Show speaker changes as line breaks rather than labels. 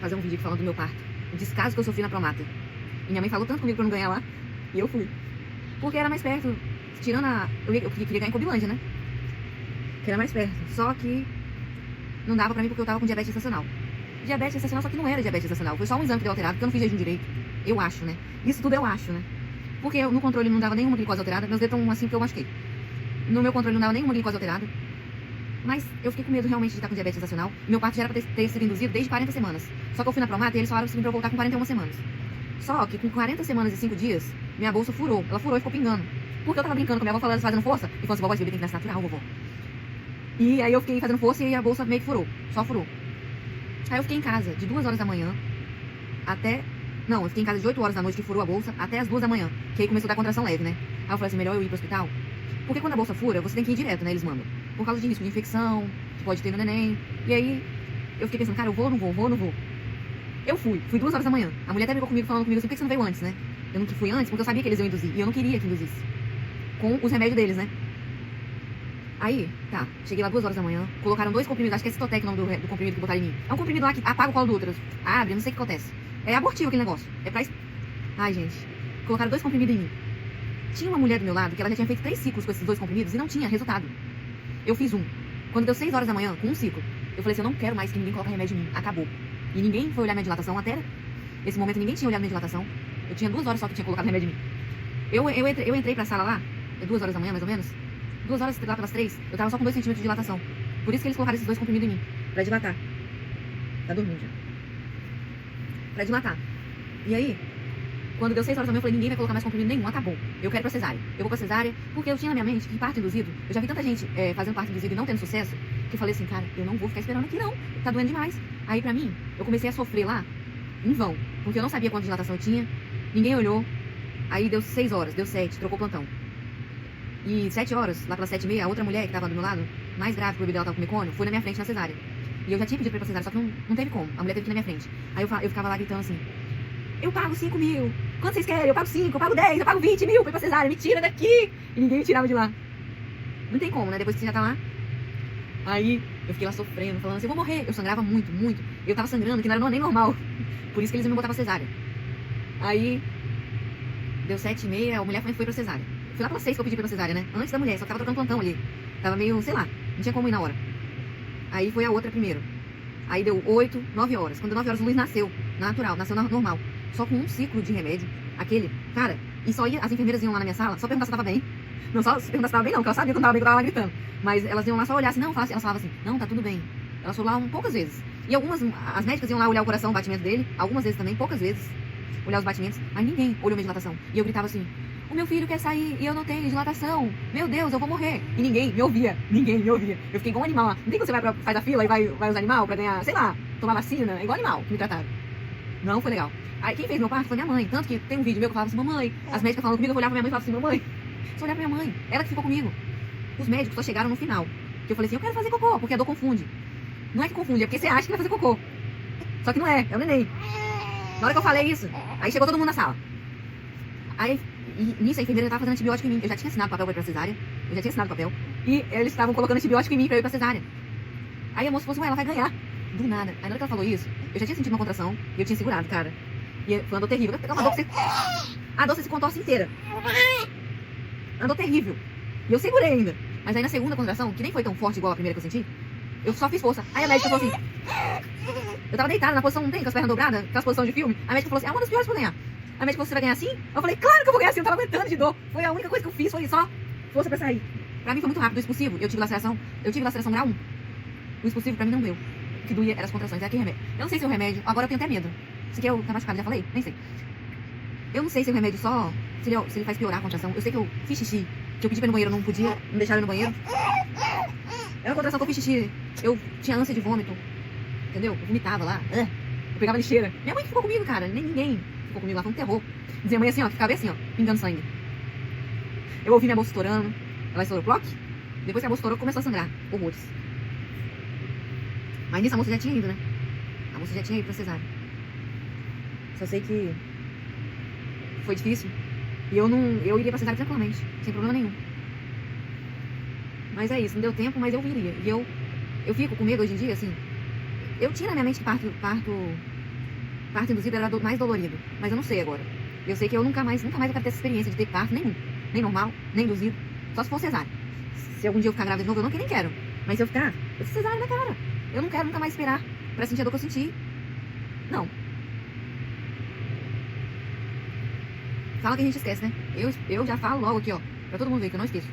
fazer um vídeo aqui falando do meu parto. O descaso que eu sofri na Promata. E minha mãe falou tanto comigo pra eu não ganhar lá. E eu fui. Porque era mais perto. Tirando a... Eu queria ganhar em Cobilândia, né? Que era mais perto. Só que não dava pra mim porque eu tava com diabetes gestacional. Diabetes gestacional, só que não era diabetes gestacional. Foi só um exame que deu alterado, porque eu não fiz jejum direito. Eu acho, né? Isso tudo eu acho, né? Porque no controle não dava nenhuma glicose alterada. Meus dedos estão assim porque eu machuquei. No meu controle não dava nenhuma glicose alterada. Mas eu fiquei com medo realmente de estar com diabetes gestacional. Meu parto já era pra ter sido induzido desde 40 semanas. Só que eu fui na Promata e eles falaram que pra eu voltar com 41 semanas. Só que com 40 semanas e 5 dias, minha bolsa furou. Ela furou e ficou pingando. Porque eu tava brincando com minha avó, falando, fazendo força. E falou assim, vovó, esse bebê tem que nascer natural, vovó. E aí eu fiquei fazendo força e a bolsa meio que furou. Só furou. Aí eu fiquei em casa de 2 horas da manhã até... Não, eu fiquei em casa de 8 horas da noite que furou a bolsa até as 2 da manhã. Que aí começou a dar contração leve, né? Aí eu falei assim, melhor eu ir pro hospital. Porque quando a bolsa fura, você tem que ir direto, né? Eles mandam. Por causa de risco de infecção, que pode ter no neném. E aí eu fiquei pensando, cara, eu vou ou não vou? Vou ou não vou? Eu fui 2 horas da manhã. A mulher até ficou comigo, falando comigo assim, por que você não veio antes, né? Eu não fui antes porque eu sabia que eles iam induzir. E eu não queria que induzisse. Com os remédios deles, né? Aí, tá, cheguei lá 2 horas da manhã, colocaram 2 comprimidos, acho que é Citotec o nome do comprimido que botaram em mim. É um comprimido lá que apaga o colo do útero, abre, eu não sei o que acontece. É abortivo aquele negócio, é pra... Ai, gente, colocaram 2 comprimidos em mim. Tinha uma mulher do meu lado que ela já tinha feito 3 ciclos com esses 2 comprimidos e não tinha resultado. Eu fiz um. Quando deu 6 horas da manhã, com um ciclo, eu falei assim, eu não quero mais que ninguém coloque remédio em mim, acabou. E ninguém foi olhar minha dilatação até esse momento, ninguém tinha olhado minha dilatação. Eu tinha 2 horas só que tinha colocado remédio em mim. Eu entrei pra sala lá, 2 horas da manhã mais ou menos. 2 horas lá pelas 3, eu tava só com 2 centímetros de dilatação. Por isso que eles colocaram esses 2 comprimidos em mim. Pra dilatar. Tá dormindo já. Pra dilatar. E aí, quando deu 6 horas da manhã, eu falei, ninguém vai colocar mais comprimido nenhum, acabou. Eu quero pra cesárea. Eu vou pra cesárea, porque eu tinha na minha mente que parto induzido, eu já vi tanta gente fazendo parto induzido e não tendo sucesso, que eu falei assim, cara, eu não vou ficar esperando aqui não. Tá doendo demais. Aí pra mim, eu comecei a sofrer lá, em vão. Porque eu não sabia quanta dilatação eu tinha, ninguém olhou. Aí deu 6 horas, deu 7, trocou plantão. E 7 horas, lá pelas 7h30, a outra mulher que tava do meu lado, mais grave, que o bebê dela tava com mecônio, foi na minha frente na cesárea. E eu já tinha pedido pra ir pra cesárea, só que não teve como. A mulher teve que ir na minha frente. Aí eu ficava lá gritando assim, eu pago 5 mil. Quanto vocês querem? Eu pago 5, eu pago 10, eu pago 20 mil pra ir pra cesárea. Me tira daqui. E ninguém me tirava de lá. Não tem como, né? Depois que você já tá lá. Aí eu fiquei lá sofrendo, falando assim, eu vou morrer. Eu sangrava muito, muito. Eu tava sangrando, que não era nem normal. Por isso que eles iam me botar pra cesárea. Aí deu 7h30, a mulher foi pra cesárea. Fui lá pelas 6 que eu pedi pra ir pra cesárea, né? Antes da mulher, só que tava trocando plantão ali. Tava meio, sei lá, não tinha como ir na hora. Aí foi a outra primeiro. Aí deu 8, 9 horas. Quando deu 9 horas, o Luiz nasceu, natural, nasceu normal. Só com um ciclo de remédio, aquele, cara, e só ia, as enfermeiras iam lá na minha sala, só perguntar se eu tava bem. Não só se perguntar se eu tava bem, não, porque elas sabiam que eu não tava bem, que eu tava lá gritando. Mas elas iam lá só olhar assim, não, elas falavam assim, não, tá tudo bem. Elas foram lá poucas vezes. E algumas, as médicas iam lá olhar o coração, o batimento dele, algumas vezes também, poucas vezes, olhar os batimentos, mas ninguém olhou minha dilatação. E eu gritava assim, o meu filho quer sair e eu não tenho dilatação. Meu Deus, eu vou morrer. E ninguém me ouvia. Ninguém me ouvia. Eu fiquei igual um animal lá. Não tem que você faz a fila e vai os animais pra ganhar, sei lá, tomar vacina. É igual animal que me trataram. Não foi legal. Aí quem fez meu parto foi minha mãe. Tanto que tem um vídeo meu que eu falava assim, mamãe. As médicas falando comigo, eu olhava pra minha mãe e falava assim, mamãe. Só olhar pra minha mãe. Ela que ficou comigo. Os médicos só chegaram no final. Que eu falei assim, eu quero fazer cocô, porque a dor confunde. Não é que confunde, é porque você acha que vai fazer cocô. Só que não é o neném. Na hora que eu falei isso, aí chegou todo mundo na sala. Aí, nisso a enfermeira tava fazendo antibiótico em mim. Eu já tinha assinado papel pra ir pra cesárea. Eu já tinha assinado papel. E eles estavam colocando antibiótico em mim pra eu ir pra cesárea. Aí a moça falou assim, ué, ela vai ganhar. Do nada. Aí na hora que ela falou isso, eu já tinha sentido uma contração. E eu tinha segurado, cara. E foi uma dor terrível. Uma dor que você... A dor se contorce inteira. Uma dor terrível. E eu segurei ainda. Mas aí na segunda contração, que nem foi tão forte igual a primeira que eu senti, eu só fiz força. Aí a médica falou assim... Eu tava deitada na posição, não tem, com as pernas dobradas, aquelas posições de filme. A médica falou assim, é uma das piores pra ganhar. A médica falou, você vai ganhar assim? Eu falei, claro que eu vou ganhar assim, eu tava aguentando de dor. Foi a única coisa que eu fiz, foi só força pra sair. Pra mim foi muito rápido, o expulsivo, eu tive laceração grau 1. O expulsivo pra mim não doeu. O que doía eram as contrações, é aquele remédio. Eu não sei se é o remédio, agora eu tenho até medo. Se que eu tá machucado, já falei? Nem sei. Eu não sei se o remédio só, se ele faz piorar a contração. Eu sei que eu fiz xixi, que eu pedi pra ir no banheiro, não podia, não deixaram ir no banheiro. Era uma contração que eu fiz xixi, eu tinha ânsia de vômito, entendeu? Eu vomitava lá, eu pegava lixeira. Minha mãe que ficou comigo, cara, nem ninguém ficou comigo lá, foi um terror. Dizia a mãe assim, ó, ficava assim, ó, pingando sangue. Eu ouvi minha bolsa estourando, ela estourou, ploc. Depois que a bolsa estourou, começou a sangrar, horrores. Mas nisso a moça já tinha ido, né? A moça já tinha ido pra cesárea. Só sei que foi difícil. E eu iria pra cesárea tranquilamente, sem problema nenhum. Mas é isso, não deu tempo, mas eu viria. E eu fico com medo hoje em dia, assim. Eu tinha na minha mente que parto parto induzida era mais dolorido. Mas eu não sei agora. Eu sei que eu nunca mais eu quero ter essa experiência de ter parto nenhum. Nem normal, nem induzido. Só se for cesárea. Se algum dia eu ficar grávida de novo, eu não, nem quero. Mas se eu ficar, eu fiz cesárea na cara. Eu não quero nunca mais esperar pra sentir a dor que eu senti. Não. Fala que a gente esquece, né? Eu já falo logo aqui, ó. Pra todo mundo ver que eu não esqueço.